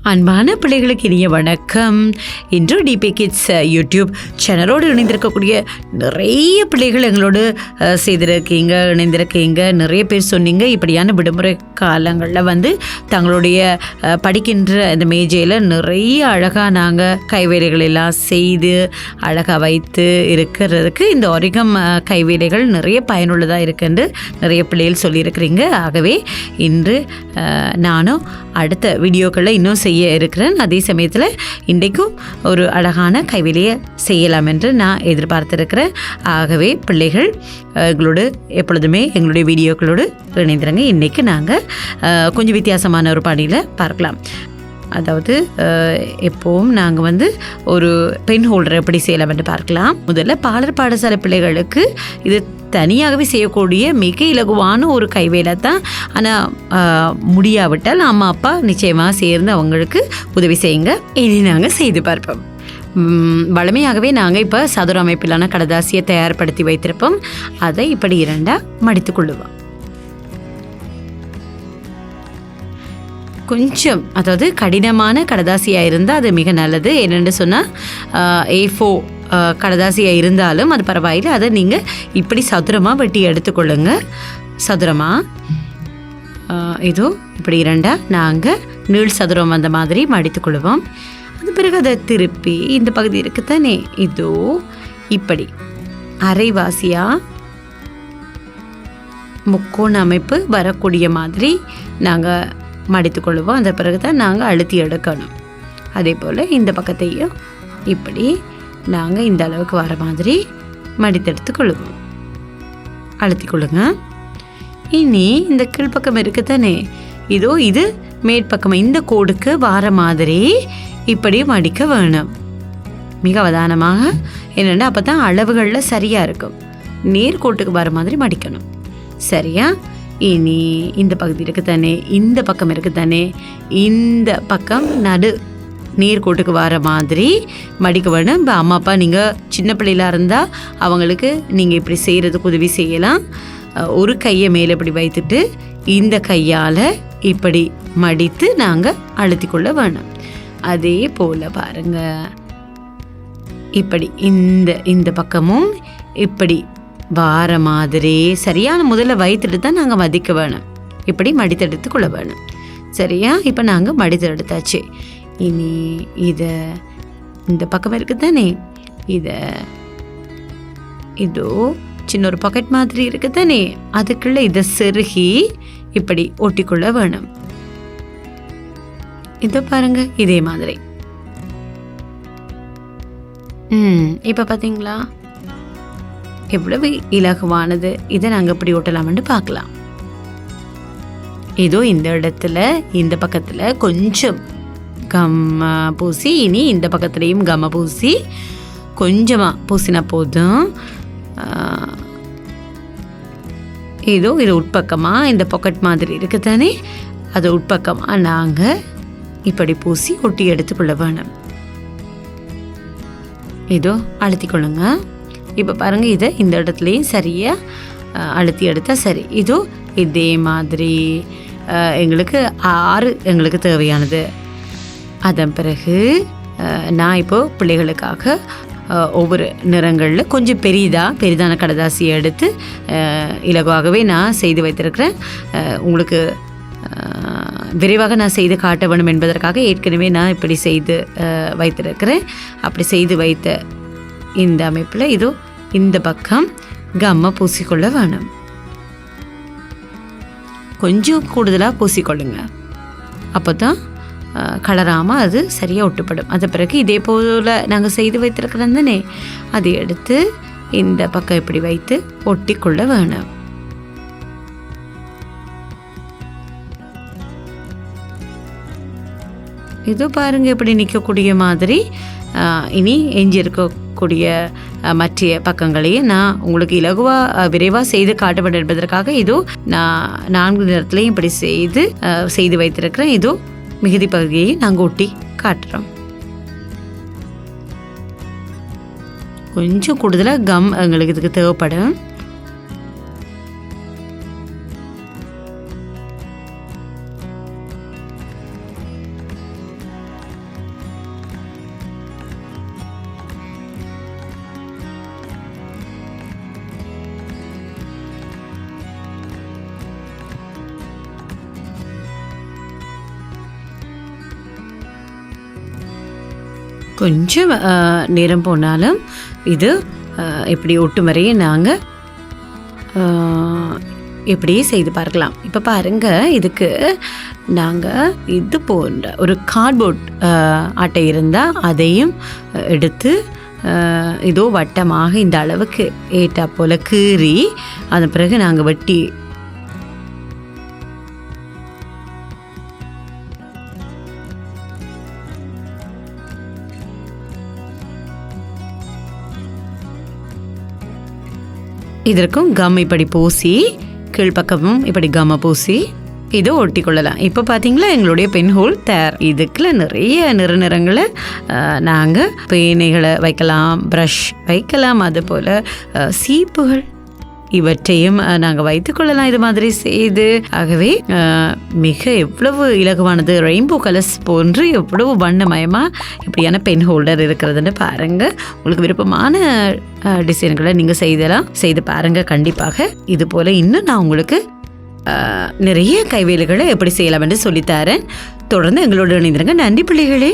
அன்பான பிள்ளைகளுக்கு இனிய வணக்கம். இன்று டிபி கிட்ஸ் யூடியூப் சேனலோடு இணைந்திருக்கக்கூடிய நிறைய பிள்ளைகள் எங்களோடு இணைந்திருக்கீங்க. நிறைய பேர் சொன்னீங்க, இப்படியான விடுமுறை காலங்களில் தங்களுடைய படிக்கின்ற இந்த மேஜையில் நிறைய அழகாக நாங்கள் கைவேலைகள் எல்லாம் செய்து அழகாக வைத்து இருக்கிறதுக்கு இந்த ஒரிகம் கைவேலைகள் நிறைய பயனுள்ளதாக இருக்குன்னு நிறைய பிள்ளைகள் சொல்லியிருக்கிறீங்க. ஆகவே இன்று நானும் அடுத்த வீடியோக்களில் இன்னும் செய்ய இருக்கிறேன். அதே சமயத்தில் இன்றைக்கும் ஒரு அழகான கைவேலையை செய்யலாம் என்று நான் எதிர்பார்த்திருக்கிறேன். ஆகவே பிள்ளைகள் எங்களோடு எப்பொழுதுமே எங்களுடைய வீடியோக்களோடு இணைந்துருங்க. இன்றைக்கி நாங்கள் கொஞ்சம் வித்தியாசமான ஒரு பணியில் பார்க்கலாம். அதாவது எப்போவும் நாங்கள் ஒரு பென் ஹோல்டர் எப்படி செய்யலாம் என்று பார்க்கலாம். முதல்ல பாடசாலை பிள்ளைகளுக்கு இது தனியாகவே செய்யக்கூடிய மிக இலகுவான ஒரு கைவேலை தான். ஆனால் முடியாவிட்டால் அம்மா அப்பா நிச்சயமாக சேர்ந்து அவங்களுக்கு உதவி செய்யுங்க. இனி நாங்கள் செய்து பார்ப்போம். வழமையாகவே நாங்கள் இப்போ சதுர அமைப்பிலான கடதாசியை தயார்படுத்தி வைத்திருப்போம். அதை இப்படி இரண்டாக மடித்து கொள்ளுவோம். கொஞ்சம் அதாவது கடினமான கடதாசியாக இருந்தால் அது மிக நல்லது. என்னென்னு சொன்னால் A4 கடதாசியாக இருந்தாலும் அது பரவாயில்லை. அதை நீங்கள் இப்படி சதுரமாக வெட்டி எடுத்துக்கொள்ளுங்க. சதுரமாக இதோ இப்படி இரண்டாக நாங்கள் நீள் சதுரம் அந்த மாதிரி மடித்துக்கொள்ளுவோம். அது பிறகு அதை திருப்பி இந்த பகுதி இருக்குத்தானே, இதோ இப்படி அரைவாசியாக முக்கோண அமைப்பு வரக்கூடிய மாதிரி நாங்கள் மடித்துக்கொள்ளுவோம். அந்த பிறகு தான் நாங்கள் அழுத்தி எடுக்கணும். அதே போல் இந்த பக்கத்தையும் இப்படி நாங்கள் இந்த அளவுக்கு வர மாதிரி மடித்தெடுத்துக்கொள்ளுவோம். அழுத்தி கொள்ளுங்க. இனி இந்த கீழ்ப்பக்கம் இருக்குத்தானே, இதோ இது மேற்பக்கம் இந்த கோடுக்கு வர மாதிரி இப்படி மடிக்க வேணும். மிக அவதானமாக, என்னென்னா அப்போ தான் அளவுகளில் சரியாக இருக்கும். நேர்கோட்டுக்கு வர மாதிரி மடிக்கணும். சரியா? இனி இந்த பகுதி இருக்குத்தானே, இந்த பக்கம் இருக்குத்தானே, இந்த பக்கம் நடு நேர்கோட்டுக்கு வர மாதிரி மடிக்க வேணும். இப்போ அம்மா அப்பா நீங்கள் சின்ன பிள்ளைகளாக இருந்தால் அவங்களுக்கு நீங்கள் இப்படி செய்கிறதுக்கு உதவி செய்யலாம். ஒரு கையை மேலே இப்படி வைத்துட்டு இந்த கையால் இப்படி மடித்து நாங்கள் அழுத்தி கொள்ள வேணும். அதே போல் பாருங்கள், இப்படி இந்த பக்கமும் இப்படி வார மாதிரி சரியான முதல்ல வைத்துட்டு தான் நாங்கள் மதிக்க வேணும். இப்படி மடித்தெடுத்து கொள்ள வேணும். சரியா? இப்போ நாங்கள் மடித்தெடுத்தாச்சு. இனி இதை இந்த பக்கம் இருக்குதானே, இதை இதோ சின்ன ஒரு பாக்கெட் மாதிரி இருக்குதானே, அதுக்குள்ளே இதை செருகி இப்படி ஒட்டிக்கொள்ள வேணும். இதை பாருங்க, இதே மாதிரி. இப்போ பார்த்தீங்களா எவ்வளவு இலகுவானது. இதை நாங்கள் இப்படி ஒட்டலாம்னு பார்க்கலாம். இதோ இந்த இடத்துல இந்த பக்கத்தில் கொஞ்சம் கம்ம பூசி, இனி இந்த பக்கத்துலேயும் கம்ம பூசி கொஞ்சமாக பூசினா போதும். இதோ இது உட்பக்கமாக இந்த பாக்கெட் மாதிரி இருக்குதானே, அது உட்பக்கமாக நாங்கள் இப்படி பூசி ஒட்டி எடுத்துக்கொள்ள வேணும். இதோ அழுத்தி கொள்ளுங்க. இப்போ பாருங்கள், இதை இந்த இடத்துலையும் சரியாக அழுத்தி எடுத்தால் சரி. இதோ இதே மாதிரி எங்களுக்கு 6 எங்களுக்கு தேவையானது. அதன் பிறகு நான் இப்போது பிள்ளைகளுக்காக ஒவ்வொரு நிறங்களில் கொஞ்சம் பெரிதான கடதாசியை எடுத்து இலகுவாகவே நான் செய்து வைத்திருக்கிறேன். உங்களுக்கு விரைவாக நான் செய்து காட்ட வேணும் என்பதற்காக ஏற்கனவே நான் இப்படி செய்து வைத்திருக்கிறேன். அப்படி செய்து வைத்த இந்த அமைப்பில் இதோ இந்த பக்கம் கம்மை பூசிக்கொள்ள வேணும். கொஞ்சம் கூடுதலாக பூசிக்கொள்ளுங்க. அப்போ தான் கலராமல் அது சரியாக ஒட்டுப்படும். அது பிறகு இதே போல் நாங்கள் செய்து வைத்திருக்கிறோம் தானே, அதை எடுத்து இந்த பக்கம் இப்படி வைத்து ஒட்டிக்கொள்ள வேணும். இதோ பாருங்கள், இப்படி நிற்கக்கூடிய மாதிரி. இனி எஞ்சி இருக்கக்கூடிய மற்ற பக்கங்களையும் நான் உங்களுக்கு இலகுவாக விரைவாக செய்து காட்ட வேண்டும் என்பதற்காக இதோ நான் 4 நிறத்துலையும் இப்படி செய்து வைத்திருக்கிறேன். இதோ மிகுதி பகுதியை நாங்கள் ஒட்டி காட்டுறோம். கொஞ்சம் கூடுதலாக கம் எங்களுக்கு இதுக்கு தேவைப்படும். கொஞ்சம் நேரம் போனாலும் இது இப்படி ஒட்டும் வரையே நாங்கள் இப்படியே செய்து பார்க்கலாம். இப்போ பாருங்கள், இதுக்கு நாங்கள் இது போன்ற ஒரு கார்ட்போர்ட் அட்டை இருந்தால் அதையும் எடுத்து இதோ வட்டமாக இந்த அளவுக்கு ஏட்டா போல் கீறி அதன் பிறகு நாங்கள் வெட்டி இதற்கும் கம் இப்படி பூசி கீழ்ப்பக்கமும் இப்படி கம்மை பூசி இதை ஒட்டி கொள்ளலாம். இப்போ பார்த்தீங்களா எங்களுடைய பென் ஹோல் தயார். இதுக்குள்ள நிறைய நிறங்களை நாங்கள் பேனைகளை வைக்கலாம், ப்ரஷ் வைக்கலாம், அதுபோல் சீப்புகள் இவற்றையும் நாங்கள் வைத்துக்கொள்ளலாம் இது மாதிரி செய்து. ஆகவே மிக எவ்வளவு இலகுவானது, ரெயின்போ கலர்ஸ் போன்று எவ்வளவு வண்ணமயமாக இப்படியான பென் ஹோல்டர் இருக்கிறதுன்னு பாருங்கள். உங்களுக்கு விருப்பமான டிசைன்களை நீங்கள் செய்து பாருங்கள். கண்டிப்பாக இது போல் இன்னும் நான் உங்களுக்கு நிறைய கைவேலைகளை எப்படி செய்யலாம் என்று சொல்லித்தரேன். தொடர்ந்து எங்களோட இணைந்திருங்க. நன்றி பிள்ளைகளே.